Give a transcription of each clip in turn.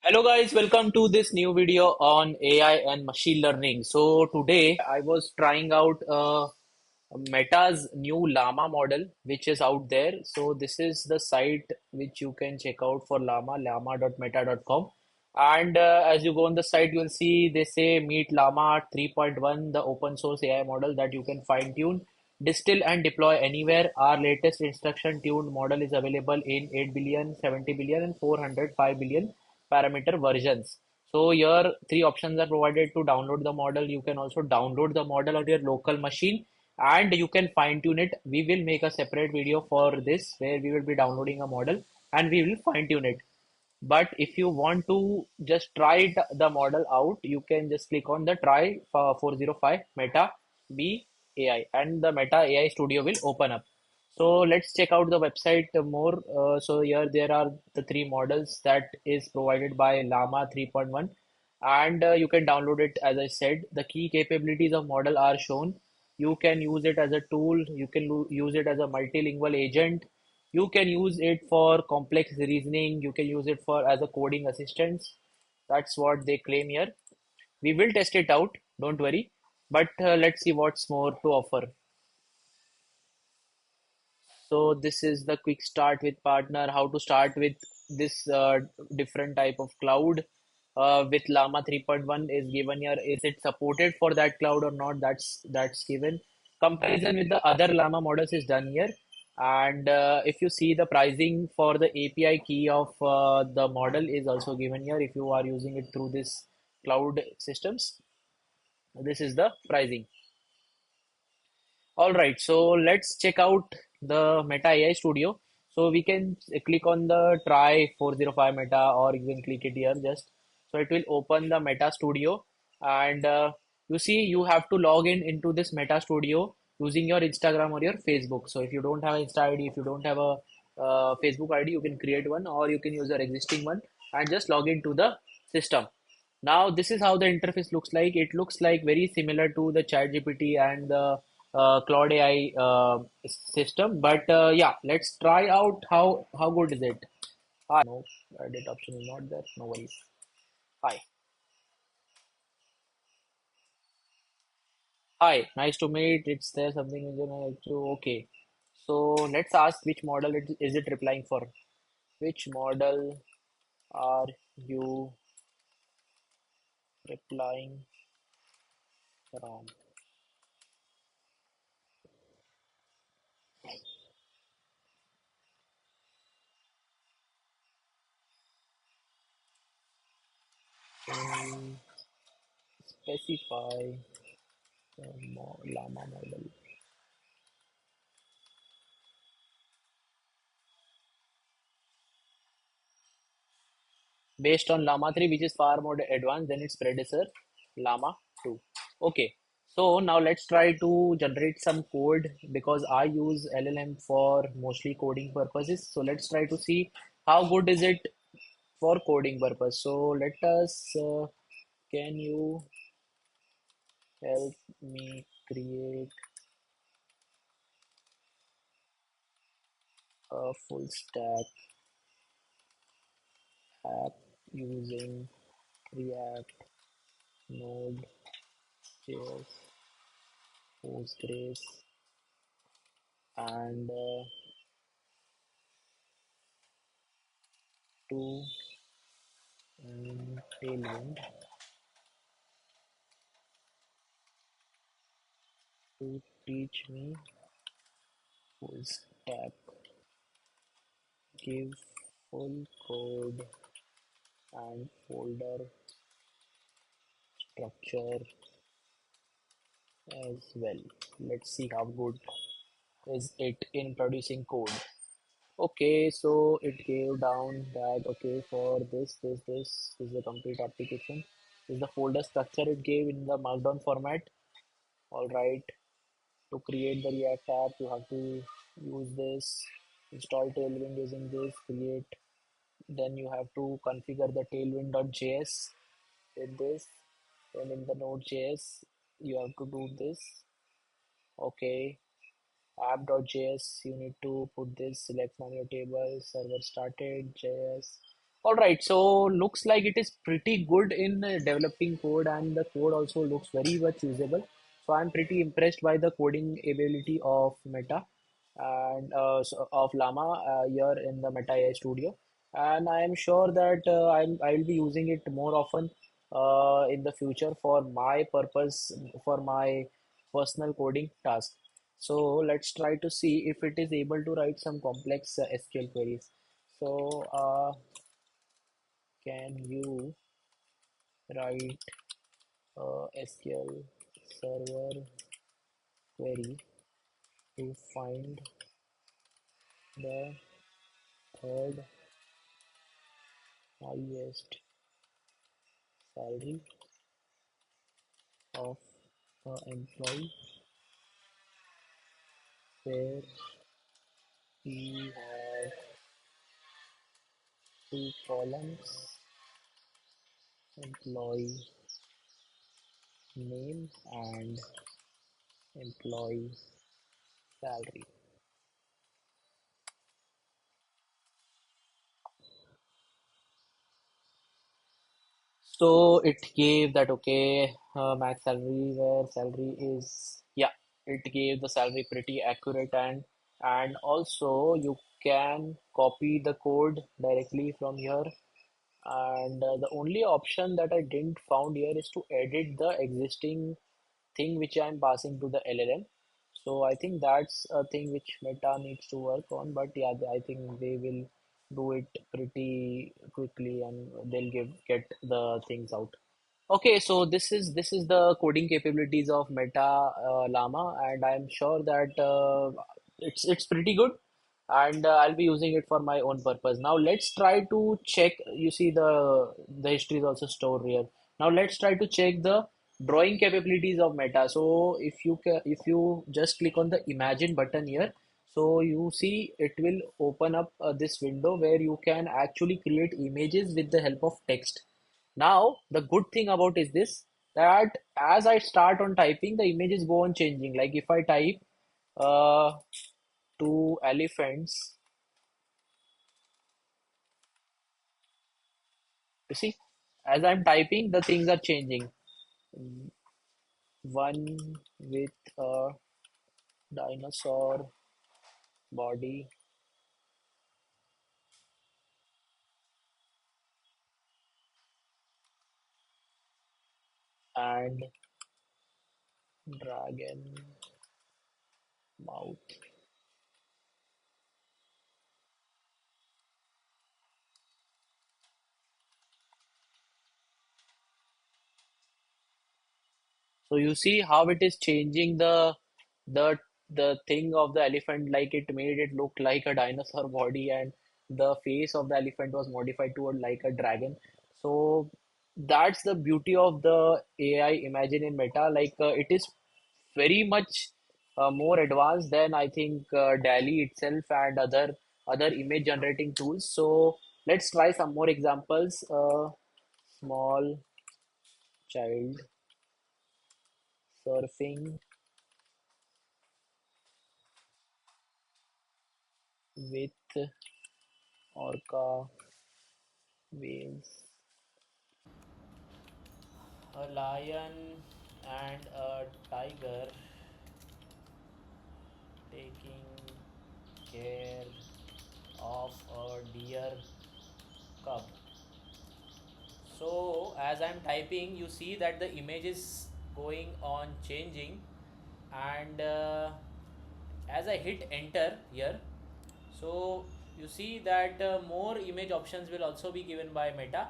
Hello guys, welcome to this new video on AI and machine learning. So today I was trying out Meta's new Llama model, which is out there. So this is the site which you can check out for Llama, llama.meta.com. And as you go on the site, you will see they say meet Llama 3.1, the open source AI model that you can fine tune, distill and deploy anywhere. Our latest instruction tuned model is available in 8 billion, 70 billion, and 405 billion parameter versions. So here three options are provided to download the model. You can also download the model on your local machine and you can fine tune it. We will make a separate video for this where we will be downloading a model and we will fine tune it. But if you want to just try the model out, you can just click on the try 405 Meta B AI and the Meta AI Studio will open up. So let's check out the website more. So here there are the three models that is provided by Llama 3.1 and you can download it as I said. The key capabilities of model are shown. You can use it as a tool, you can use it as a multilingual agent, you can use it for complex reasoning, you can use it for as a coding assistant. That's what they claim here. We will test it out, don't worry. But let's see what's more to offer. So this is the quick start with partner, how to start with this different type of cloud. With Llama 3.1 is given here. Is it supported for that cloud or not? That's given. Comparison with the other Llama models is done here. And if you see the pricing for the API key of the model is also given here if you are using it through this cloud systems. This is the pricing. All right, so let's check out the Meta AI Studio. So we can click on the try 405 Meta or you can click it here just. So it will open the Meta Studio and you see you have to log in into this Meta Studio using your Instagram or your Facebook. So if you don't have Insta ID, if you don't have a Facebook ID, you can create one or you can use your existing one and just log into the system. Now, this is how the interface looks like. It looks like very similar to the ChatGPT and the Claude AI system. But yeah, let's try out how good is it. Hi, no edit option is not there. No worries. Hi, hi. Nice to meet. It's there something in the okay. So let's ask which model is it replying for? Which model are you replying from? Mm, specify the llama model. Based on Llama 3, which is far more advanced than its predecessor, Llama 2. Okay, so now let's try to generate some code because I use LLM for mostly coding purposes. So let's try to see how good is it for coding purpose. So let us, can you help me create a full stack app using React, Node.js, Postgres, and to Tailwind to teach me full stack, give full code and folder structure as well. Let's see how good is it in producing code. Okay, so it gave down that okay for this is the complete application. This is the folder structure it gave in the markdown format. All right, to create the React app, you have to use this, install Tailwind using this, create. Then you have to configure the tailwind.js with this. And in the node.js, you have to do this. Okay. App.js, you need to put this select from your table, server started, JS. All right, so looks like it is pretty good in developing code, and the code also looks very much usable. So I'm pretty impressed by the coding ability of Meta and of Llama here in the Meta AI Studio. And I am sure that I'll be using it more often in the future for my purpose, for my personal coding task. So let's try to see if it is able to write some complex SQL queries. So can you write a SQL Server query to find the third highest salary of an employee where we have two columns, employee name and employee salary. So it gave that okay, max salary where salary is, yeah, it gave the salary pretty accurate, and also you can copy the code directly from here. And the only option that I didn't found here is to edit the existing thing which I'm passing to the LLM. So I think that's a thing which Meta needs to work on. But yeah, I think they will do it pretty quickly, and they'll get the things out. Okay, so this is the coding capabilities of Meta Llama, and I'm sure that it's pretty good, and I'll be using it for my own purpose. Now let's try to check. You see the history is also stored here. Now let's try to check the drawing capabilities of Meta. So if you just click on the Imagine button here, so you see it will open up this window where you can actually create images with the help of text. Now, the good thing about is this, that as I start on typing, the images go on changing. Like if I type uh, two elephants, you see, as I'm typing, the things are changing. One with a dinosaur body and dragon mouth. So you see how it is changing the the thing of the elephant, like it made it look like a dinosaur body, and the face of the elephant was modified to like a dragon. So that's the beauty of the AI Imagine in Meta. Like it is very much more advanced than I think DALL-E itself and other image generating tools. So let's try some more examples. Small child surfing with orca whales. A lion and a tiger taking care of a deer cub. So as I'm typing, you see that the image is going on changing, and as I hit enter here, so you see that more image options will also be given by Meta.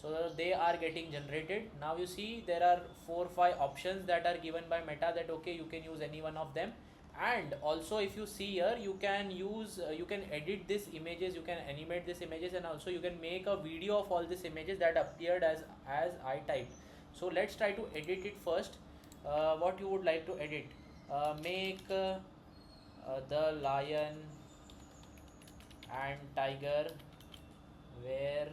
So they are getting generated. Now you see there are 4 5 options that are given by Meta, that okay, you can use any one of them. And also if you see here, you can use you can edit these images, you can animate these images, and also you can make a video of all these images that appeared as I typed. So let's try to edit it first. What you would like to edit? Make the lion and tiger wear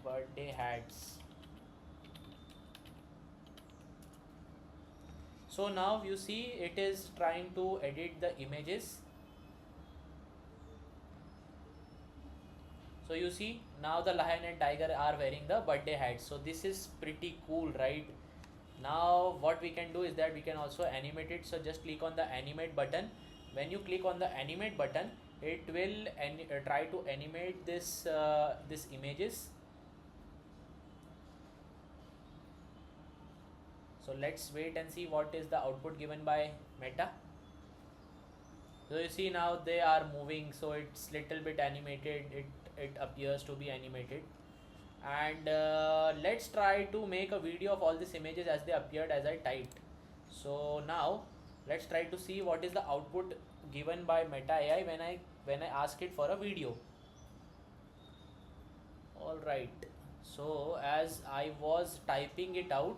birthday hats. So now you see it is trying to edit the images. So you see now the lion and tiger are wearing the birthday hats. So this is pretty cool, right? Now what we can do is that we can also animate it. So just click on the animate button. When you click on the animate button, it will try to animate this images. So let's wait and see what is the output given by Meta. So you see now they are moving, so it's little bit animated. It appears to be animated. And let's try to make a video of all these images as they appeared as I typed. So now let's try to see what is the output given by Meta AI when I ask it for a video. All right. So as I was typing it out,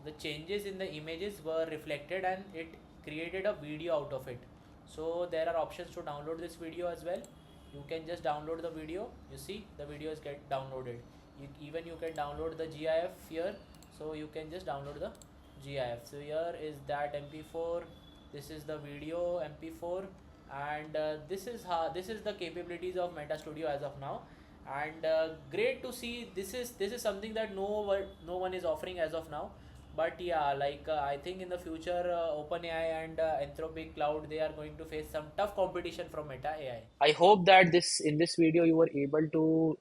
the changes in the images were reflected and it created a video out of it. So there are options to download this video as well. You can just download the video. You see the video is get downloaded. Even you can download the GIF here. So you can just download the GIF. So here is that MP4. This is the video MP4, and this is the capabilities of Meta Studio as of now. And great to see, this is something that no one is offering as of now. But yeah, like I think in the future, OpenAI and Anthropic Cloud, they are going to face some tough competition from Meta AI. I hope that this in this video you were able to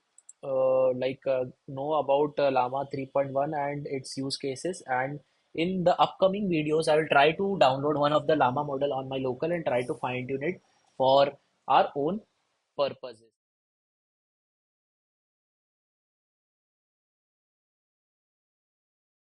know about Llama 3.1 and its use cases. And in the upcoming videos, I will try to download one of the Llama model on my local and try to fine tune it for our own purposes.